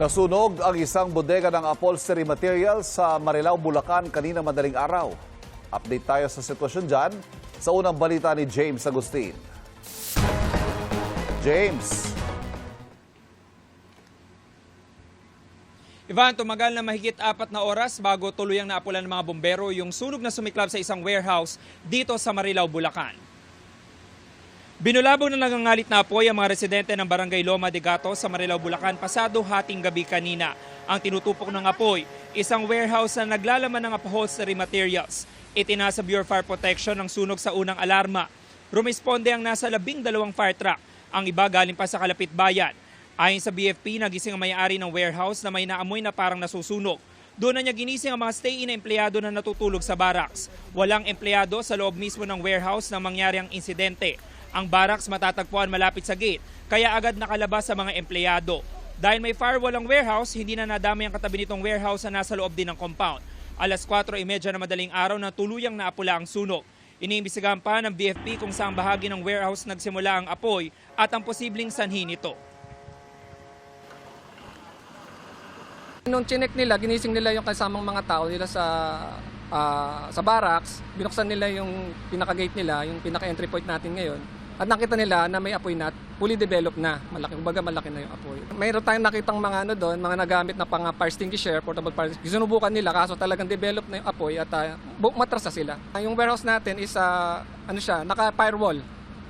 Nasunog ang isang bodega ng upholstery materials sa Marilao, Bulacan kanina madaling araw. Update tayo sa sitwasyon dyan sa unang balita ni James Agustin. James. Ivan, tumagal na mahigit 4 na oras bago tuluyang naapulan ng mga bombero yung sunog na sumiklab sa isang warehouse dito sa Marilao, Bulacan. Binulabog na nagangalit na apoy ang mga residente ng Barangay Loma de Gato sa Marilao, Bulacan pasado hating gabi kanina. Ang tinutupok ng apoy, isang warehouse na naglalaman ng upholstery materials. Itinasa Bureau of Fire Protection ang sunog sa unang alarma. Rumisponde ang nasa 12 fire truck. Ang iba galing pa sa kalapit bayan. Ayon sa BFP, nagising ang may-ari ng warehouse na may naamoy na parang nasusunog. Doon na niya ginising ang mga stay-in na empleyado na natutulog sa barracks. Walang empleyado sa loob mismo ng warehouse na mangyari ang insidente. Ang barracks matatagpuan malapit sa gate, kaya agad nakalabas sa mga empleyado. Dahil may firewall ang warehouse, hindi na nadamay ang katabi nitong warehouse na nasa loob din ng compound. Alas 4:30 na madaling araw na tuluyang naapula ang sunog. Iniimbestigahan pa ng BFP kung saang bahagi ng warehouse nagsimula ang apoy at ang posibleng sanhi nito. Nung chinek nila, ginising nila yung kasamang mga tao nila sa barracks, binuksan nila yung pinaka-gate nila, yung pinaka-entry point natin ngayon. At nakita nila na may apoy na fully developed na, malaki, kumbaga malaki na yung apoy. Mayroon tayong nakitang mga doon, mga nagamit na pang fire extinguisher, portable fire extinguisher. Sinubukan nila kaso talagang developed na yung apoy at matras na sila. Yung warehouse natin is naka-firewall.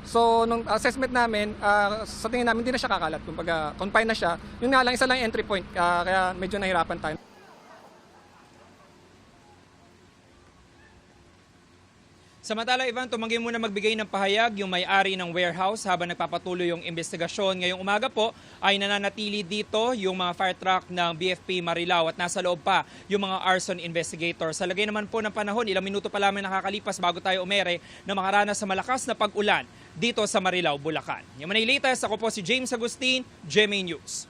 So nung assessment namin, sa tingin namin hindi na siya kakalat, kumbaga confined na siya. Yung nga lang isa lang entry point, kaya medyo nahirapan tayo. Samantala, Ivan, tumanggi muna magbigay ng pahayag yung may-ari ng warehouse habang nagpapatuloy yung investigasyon. Ngayong umaga po ay nananatili dito yung mga fire truck ng BFP Marilao at nasa loob pa yung mga arson investigator. Sa lagay naman po ng panahon, ilang minuto pa lamang nakakalipas bago tayo umere na makaranas sa malakas na pag-ulan dito sa Marilao, Bulacan. Yung Manilitas, ako po si James Agustin, GMA News.